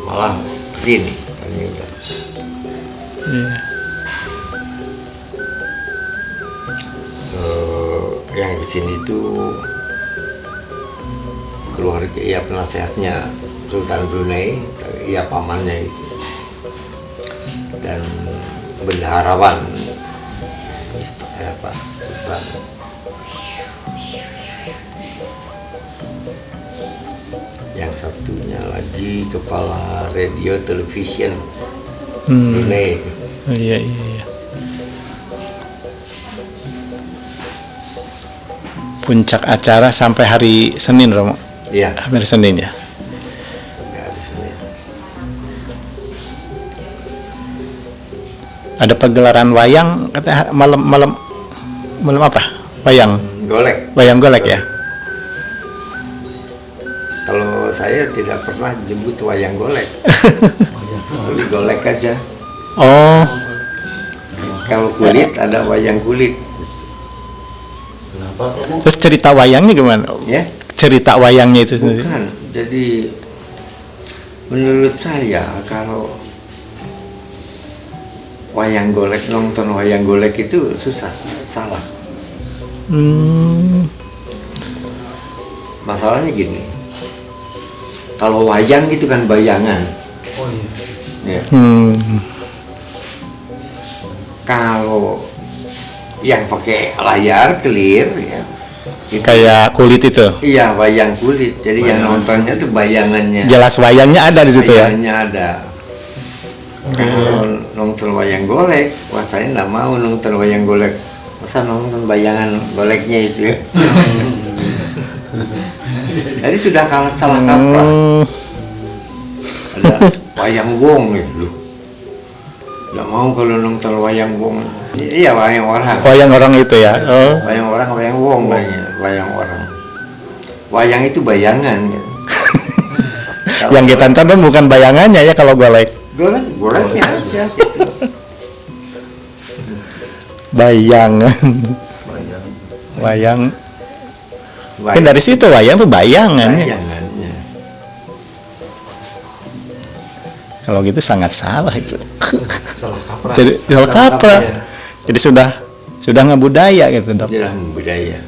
Malah kesini kami udah. Iya. Yang kesini itu keluarga ya penasehatnya Sultan Brunei, ya pamannya itu, dan bendaharawan Sultan. Yang satunya lagi kepala radio television Brunei. Iya, iya. Puncak acara sampai hari Senin, Romo. Iya. Hari Senin ya. Hari Senin. Ada pagelaran wayang, kata malam apa? Wayang golek ya. Kalau saya tidak pernah jemput wayang golek. Tapi golek aja. Oh. Kalau kulit ada wayang kulit. Terus cerita wayangnya gimana? Ya? Cerita wayangnya itu sendiri. Bukan. Jadi menurut saya kalau nonton wayang golek itu susah, salah. Masalahnya gini. Kalau wayang itu kan bayangan. Oh iya. Ya. Kalau yang pakai layar clear ya. Kayak kulit itu. Iya, wayang kulit. Jadi yang nontonnya tuh bayangannya. Jelas wayangnya ada di situ ya. Bayangannya ada. Kalau nonton wayang golek, wah saya nggak mau nonton wayang golek. Masa nonton bayangan goleknya itu ya. Jadi sudah salah kaprah. Ada wayang wong ya, loh. Nggak mau kalau nonton wayang wong. Iya, wayang orang. Wayang orang itu ya. Oh. Wayang orang, wayang wong banyak. Wayang orang. Wayang itu bayangan ya. Yang kita tonton bukan bayangannya ya kalau golek. Goleknya aja gitu. Bayangan. Wayang. Kan dari situ wayang tuh bayangannya. Bayangannya. Kalau gitu sangat salah itu. Salah kaprah. Jadi salah kaprah. Jadi sudah nggak budaya gitu, Dok. Inilah budaya.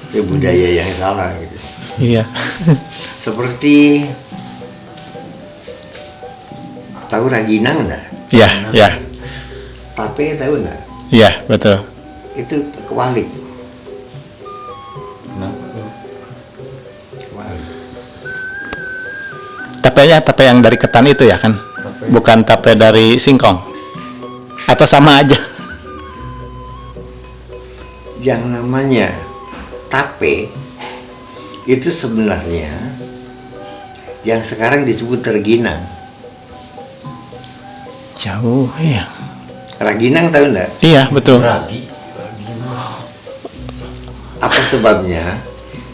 Itu budaya yang salah gitu. Iya. Seperti tahu Raginang enggak? Iya, iya. Tape tahu enggak? Iya, betul. Itu kewalik. Kenapa? Kewalik. Tape yang dari ketan itu ya kan? Bukan tape dari singkong. Atau sama aja? Yang namanya tape itu sebenarnya yang sekarang disebut rengginang. Jauh, iya. Rengginang tahu enggak? Iya, betul. Ragi. Apa sebabnya?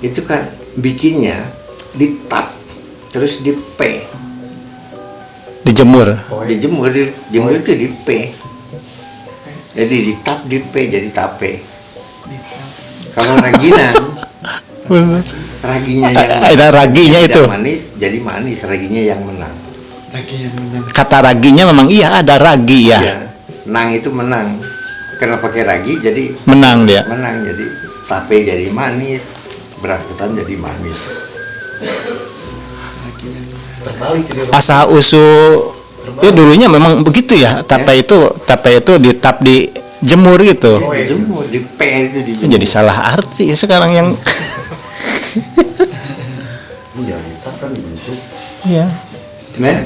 Itu kan bikinnya ditap terus di P. Dijemur. Dijemur itu di P. Jadi ditap di P jadi tape. Kalau raginang, raginya yang Ada raginya itu. manis jadi manis, raginya yang menang. Kata raginya memang iya ada ragi ya. Ya, nang itu menang. Karena pakai ragi jadi Menang dia. menang, jadi tape jadi manis, beras ketan jadi manis. Terbalik jadi Asal usul ya dulunya memang begitu ya. Tape itu ditap di jemur gitu. Dijemur di P itu dijemur. Jadi salah arti sekarang yang Iya, kita kan dibentuk. iya. Nah,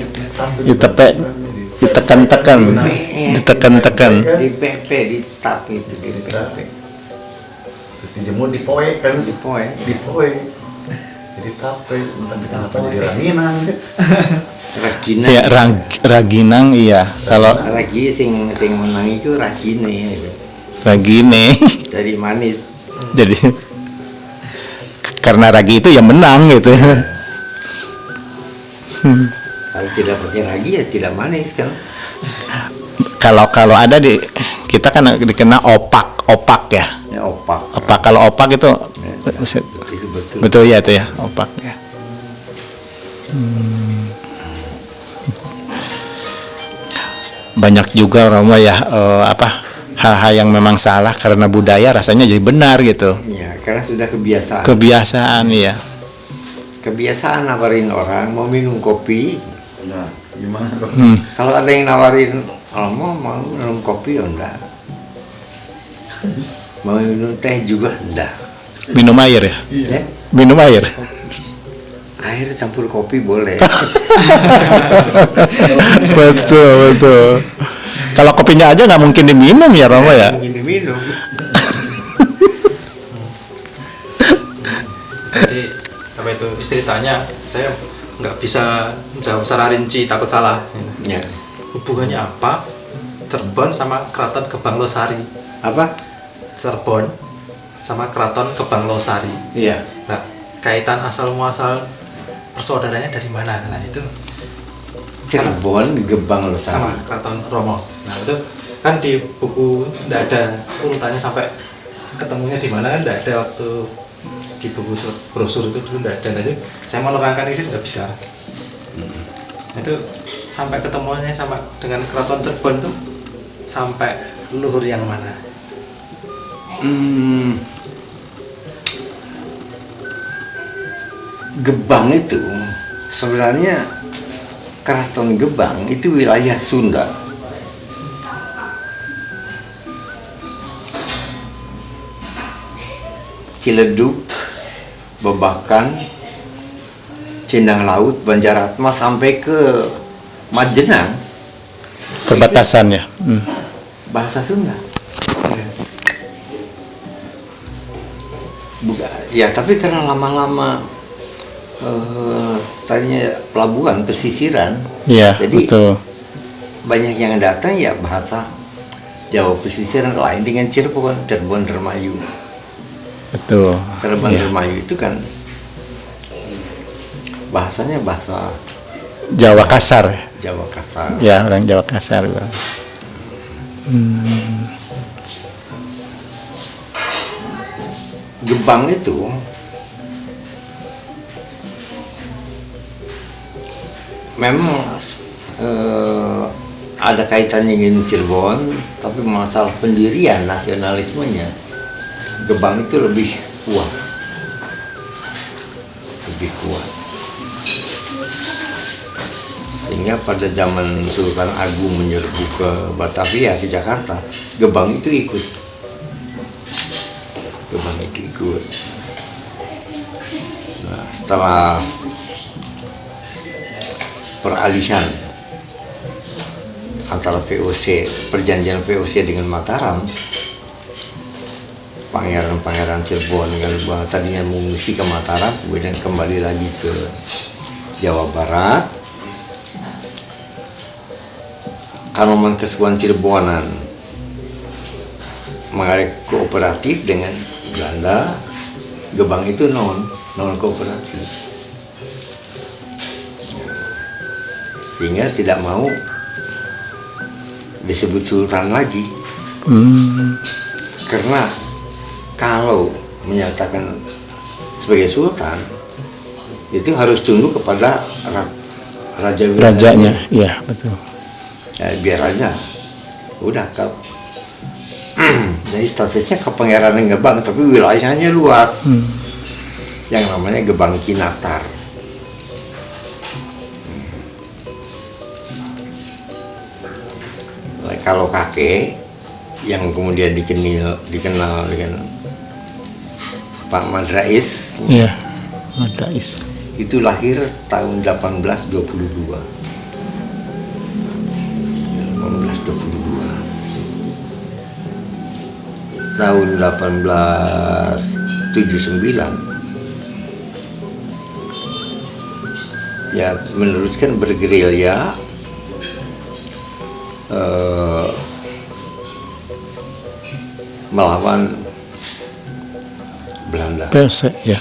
Ditekan-tekan. Ditekan-tekan. di PP di tap itu di PP Terus dijemur di poe kan, di poe. di poe. Jadi tape, tapi kenapa jadi ranginang? Raginang. Ya raginang iya. Kalau Ragi sing menang itu ragine itu. ragine Dari manis. jadi karena ragi itu ya menang gitu. Kalau tidak pakai ragi ya tidak manis kan. Kalau ada di kita kan dikenal opak ya. Ya opak. Opak kalau opak itu Itu betul. betul ya itu ya opak ya. Banyak juga orang mah ya hal-hal yang memang salah karena budaya rasanya jadi benar gitu. Ya, karena sudah kebiasaan. Kebiasaan ya. Kebiasaan nawarin orang mau minum kopi. Nah, gimana dong? Kalau ada yang nawarin, kalau mau minum kopi, ya enggak. Mau minum teh juga enggak. Minum air ya. Ya, Minum air. air campur kopi boleh. Betul. Kalau kopinya aja nggak mungkin diminum ya Romo ya. Mungkin diminum. Jadi apa itu istri tanya, saya nggak bisa jawab secara rinci, takut salah. Ya. Hubungannya apa Cirebon sama Keraton Gebang Losari? Apa? Cirebon sama Keraton Gebang Losari. Iya. Nah, kaitan asal muasal persaudaranya dari mana? Nah itu Cirebon, Gebang Losari. sama Keraton Romo. Nah itu kan di buku nggak ada urutannya sampai ketemunya di mana, kan nggak ada waktu di buku brosur itu dulu nggak ada. Nah, itu saya mau nerangkan ini nggak bisa. Itu sampai ketemuannya sama dengan Keraton Cirebon tuh sampai luhur yang mana? Gebang itu sebenarnya Keraton Gebang itu wilayah Sunda. Ciledug, Babakan, Cindang Laut, Banjaratma sampai ke Majenang Perbatasan ya. bahasa Sunda. Ya tapi karena lama-lama tadinya pelabuhan pesisiran, Iya, jadi betul. banyak yang datang ya bahasa Jawa pesisiran lain dengan Cirebon Dermayu. Betul. Cirebon Iya. Dermayu itu kan bahasanya bahasa Jawa kasar. Jawa kasar. Ya, orang Jawa kasar. Bang. Gebang itu memang ada kaitannya dengan Cirebon, tapi masalah pendirian nasionalismenya Gebang itu lebih kuat, sehingga pada zaman Sultan Agung menyerbu ke Batavia, ke Jakarta, Gebang itu ikut. Nah, setelah peralihan antara VOC, perjanjian VOC dengan Mataram, pangeran Cirebon dengan tadinya mengungsi ke Mataram, kemudian kembali lagi ke Jawa Barat. Kanoman Kesukuan Cirebonan mengarah kooperatif dengan Belanda. Gebang itu non kooperatif, sehingga tidak mau disebut sultan lagi. Karena kalau menyatakan sebagai sultan itu harus tunduk kepada Rajanya, iya betul. Ya, biar aja udah jadi statusnya kepangeranan Gebang, tapi wilayahnya luas, yang namanya Gebang Kinatar. Kalau kakek yang kemudian dikenal dengan Pak Madrais, Iya, Madrais. itu lahir tahun 1822. Tahun 1879 ya meneruskan bergerilya melawan Belanda, POC ya.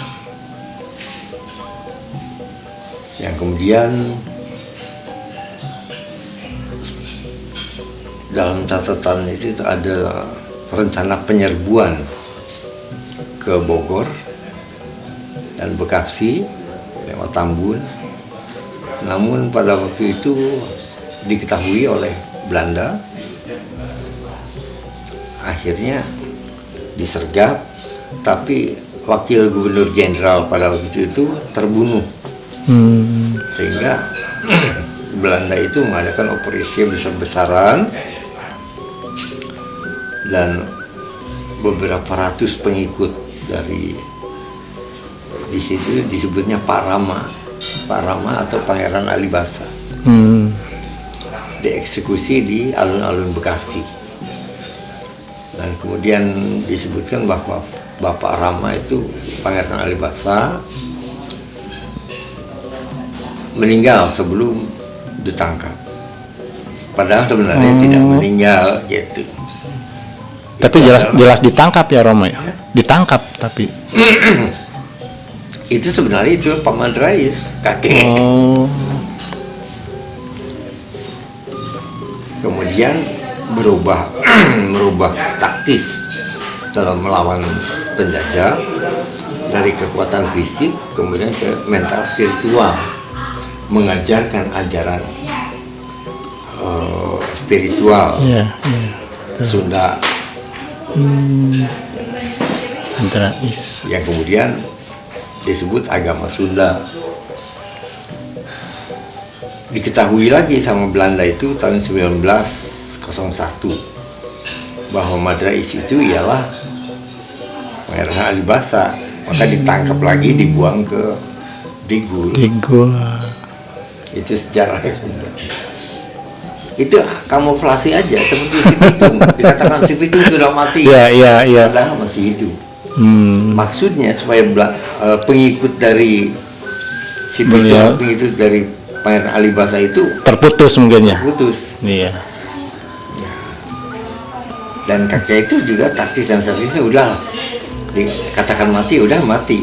yang kemudian dalam catatan itu ada rencana penyerbuan ke Bogor dan Bekasi lewat Tambun, Namun pada waktu itu diketahui oleh Belanda, akhirnya disergap, tapi wakil gubernur jenderal pada waktu itu terbunuh, sehingga Belanda itu mengadakan operasi besar-besaran dan beberapa ratus pengikut dari di situ disebutnya Pak Rama atau Pangeran Alibasa dieksekusi di alun-alun Bekasi. Dan kemudian disebutkan bahwa Bapak Rama itu, Pangeran Alibasa, meninggal sebelum ditangkap. Padahal sebenarnya tidak meninggal gitu. Tapi jelas ditangkap ya Romo ya. Ditangkap tapi. Itu sebenarnya itu Pak Madrais, kakek. Kemudian merubah taktis dalam melawan penjajah dari kekuatan fisik kemudian ke mental virtual, mengajarkan ajaran spiritual Sunda Madrais yang kemudian disebut agama Sunda. Diketahui lagi sama Belanda itu tahun 1901 bahwa Madrais itu ialah Pangeran Alibasa, maka ditangkap lagi, dibuang ke Digul. Itu sejarahnya. Itu kamuflase aja, seperti si Pitung. Dikatakan si Pitung sudah mati, padahal masih hidup. Maksudnya supaya pengikut dari si Pitung, pengikut dari Pangeran Alibasa itu terputus mungkin ya. Terputus. Iya. Dan kakek itu juga taktis dan servisnya udah dikatakan mati, udah mati.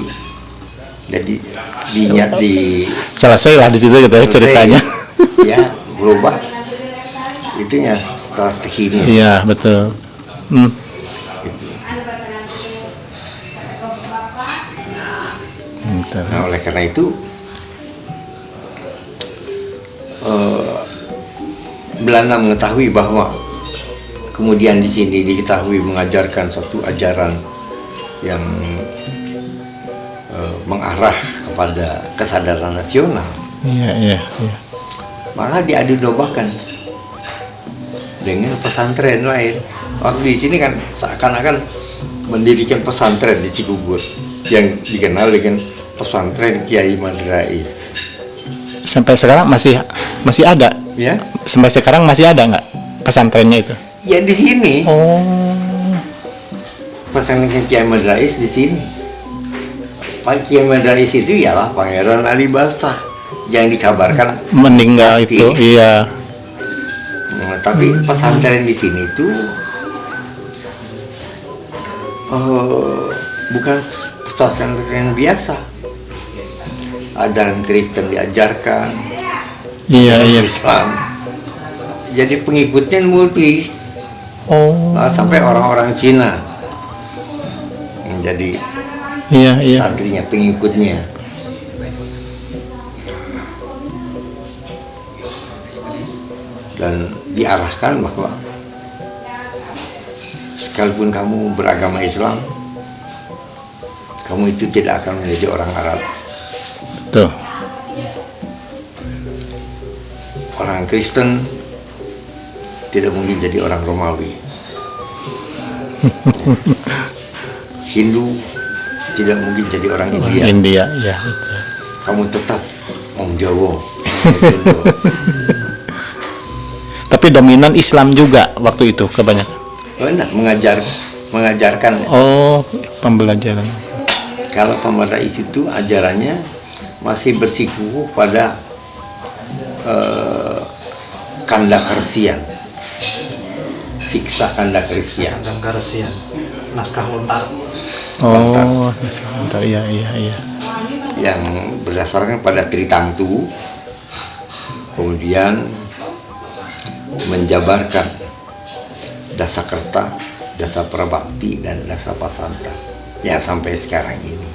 Jadi selesai lah di situ gitu ya ceritanya. Ya, berubah. Itunya strateginya. Iya, betul. Nah, oleh karena itu Belanda mengetahui bahwa kemudian di sini diketahui mengajarkan satu ajaran yang mengarah kepada kesadaran nasional. Iya. Maka diadu dombakan dengan pesantren lain. Waktu di sini kan seakan-akan mendirikan pesantren di Cigugur yang dikenal dengan pesantren Kiai Madrais. Sampai sekarang masih ada. Ya. Sampai sekarang masih ada nggak pesantrennya itu? Ya di sini. Pesantren Kiai Madrais di sini. Pak Kiai Madrais itu ialah Pangeran Alibasa yang dikabarkan meninggal mati. Itu, iya. Nah, tapi pesantren di sini itu bukan pesantren biasa. Ajaran Kristen diajarkan, Islam. Jadi pengikutnya multi. Sampai orang-orang Cina menjadi santrinya, pengikutnya. Dan diarahkan bahwa sekalipun kamu beragama Islam, kamu itu tidak akan menjadi orang Arab. Tuh. Orang Kristen tidak mungkin jadi orang Romawi. Hindu tidak mungkin jadi orang India. India, ya. Betul. Kamu tetap Om Jawa. Tapi dominan Islam juga waktu itu kebanyakan. Benar, mengajarkan. Pembelajaran. Kalau Pak Madrais itu ajarannya masih bersikukuh pada Kandakarsian, siksa Kandakarsian, naskah lontar. Naskah lontar, iya. Yang berdasarkan pada Tritangtu, kemudian menjabarkan Dasakerta, Dasa Prabakti, dan Dasa Pasanta yang sampai sekarang ini.